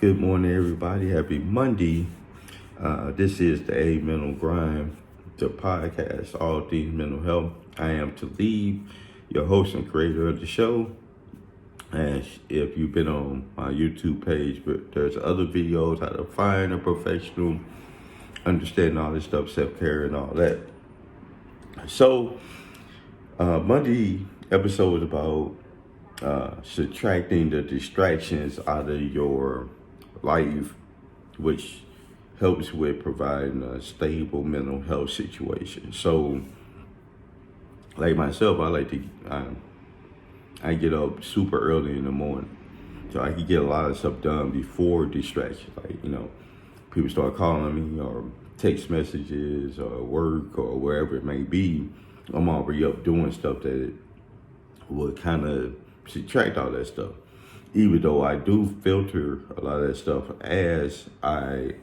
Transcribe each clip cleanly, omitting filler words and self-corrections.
Good morning, everybody. Happy Monday. This is the A Mental Grind, the podcast, all things mental health. I am Talib, your host and creator of the show. And if you've been on my YouTube page, but there's other videos how to find a professional, understand all this stuff, self-care and all that. So, Monday episode is about subtracting the distractions out of your life, which helps with providing a stable mental health situation. So, like myself, I get up super early in the morning, so I can get a lot of stuff done before distractions. People start calling me or text messages or work or wherever it may be. I'm already up doing stuff that would kind of subtract all that stuff. Even though I do filter a lot of that stuff as I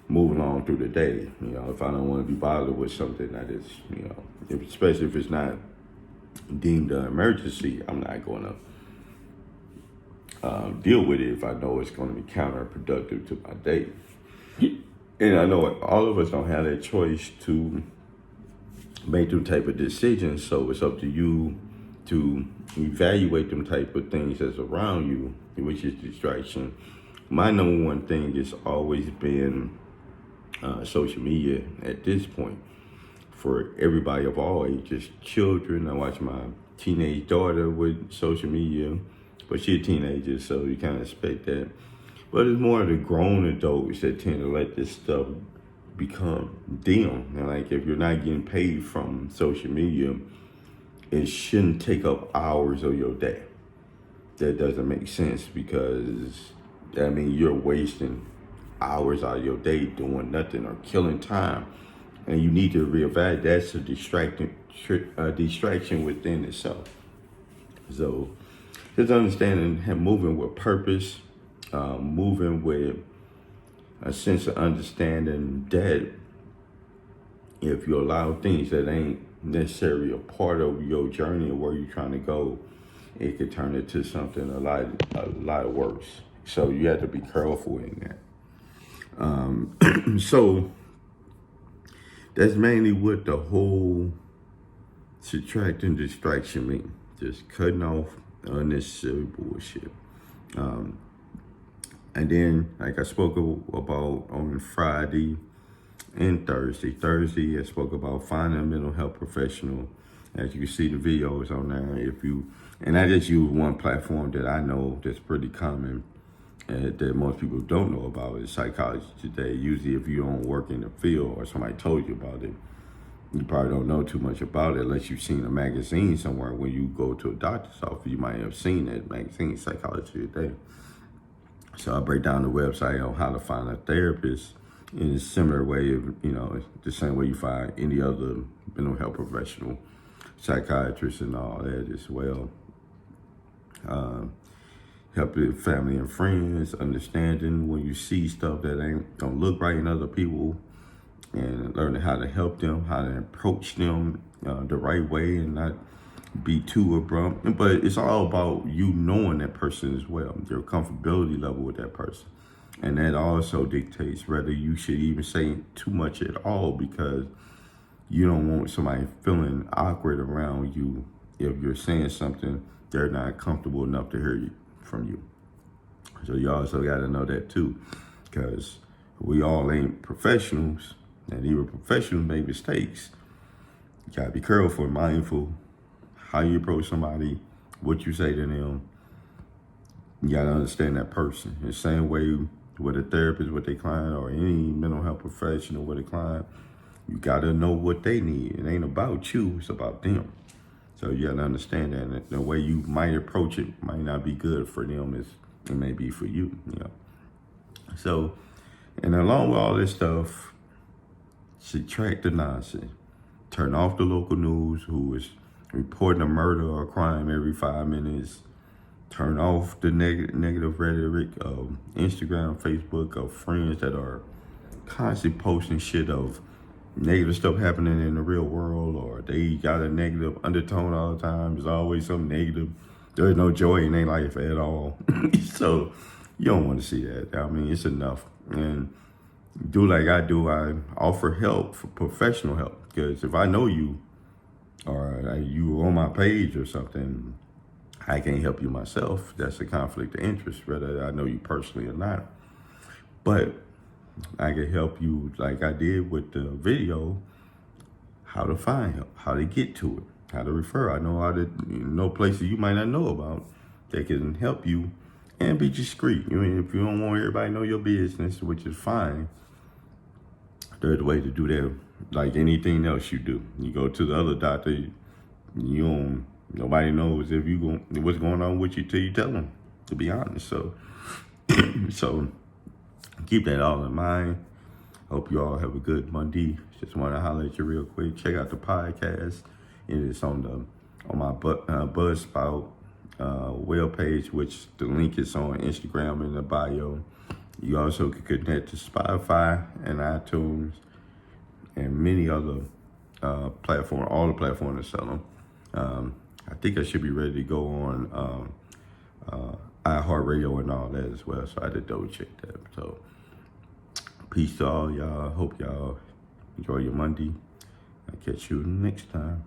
move along through the day. If I don't want to be bothered with something that is, especially if it's not deemed an emergency, I'm not going to deal with it if I know it's going to be counterproductive to my day. And I know all of us don't have that choice to make them type of decisions, so it's up to you to evaluate them type of things that's around you, which is distraction. My number one thing has always been social media at this point for everybody of all ages, children. I watch my teenage daughter with social media, but she's a teenager, so you kind of expect that. But it's more of the grown adults that tend to let this stuff become them. And like, if you're not getting paid from social media, it shouldn't take up hours of your day. That doesn't make sense, because that means you're wasting hours out of your day doing nothing or killing time. And you need to reevaluate. That's a distraction within itself. So just understanding and moving with purpose, moving with a sense of understanding that if you allow things that ain't necessarily a part of your journey or where you're trying to go, it could turn into something a lot worse. So you have to be careful in that. So that's mainly what the whole subtracting distraction mean. Just cutting off unnecessary bullshit. And then, like I spoke about on Friday and Thursday. Thursday, I spoke about finding a mental health professional. As you can see the videos on there, and I just use one platform that I know that's pretty common, that most people don't know about, is Psychology Today. Usually if you don't work in the field or somebody told you about it, you probably don't know too much about it unless you've seen a magazine somewhere. When you go to a doctor's office, you might have seen that magazine, Psychology Today. So I break down the website on how to find a therapist in a similar way of, the same way you find any other mental health professional, psychiatrist and all that as well. Help with family and friends, understanding when you see stuff that don't look right in other people, and learning how to help them, how to approach them the right way and not be too abrupt. But it's all about you knowing that person as well, your comfortability level with that person. And that also dictates whether you should even say too much at all, because you don't want somebody feeling awkward around you if you're saying something they're not comfortable enough to hear from you. So you also got to know that too, because we all ain't professionals, and even professionals make mistakes. You got to be careful and mindful how you approach somebody, what you say to them. You got to understand that person. The same way with a therapist with their client, or any mental health professional with a client, you got to know what they need. It ain't about you, it's about them. So you got to understand that. And the way you might approach it might not be good for them as it may be for you. So, and along with all this stuff, subtract the nonsense. Turn off the local news who is reporting a murder or a crime every 5 minutes. Turn off the negative rhetoric of Instagram, Facebook, of friends that are constantly posting shit of negative stuff happening in the real world, or they got a negative undertone all the time. There's always something negative. There's no joy in their life at all. So You don't want to see that. I mean, it's enough. And do like I do. I offer help, for professional help. Because if I know you, or you on my page or something, I can't help you myself. That's a conflict of interest, whether I know you personally or not. But I can help you like I did with the video, how to find help, how to get to it, how to refer. I know how to know places you might not know about that can help you and be discreet. I mean, if you don't want everybody to know your business, which is fine, there's a way to do that. Like anything else you do, you go to the other doctor, you don't. Nobody knows if you what's going on with you till you tell them. To be honest, so so keep that all in mind. Hope you all have a good Monday. Just want to holler at you real quick. Check out the podcast. It is on my Buzzsprout web page, which the link is on Instagram in the bio. You also can connect to Spotify and iTunes and many other platforms. All the platforms that sell them. I think I should be ready to go on iHeartRadio and all that as well. So I had to double check that. So peace to all y'all. Hope y'all enjoy your Monday. I'll catch you next time.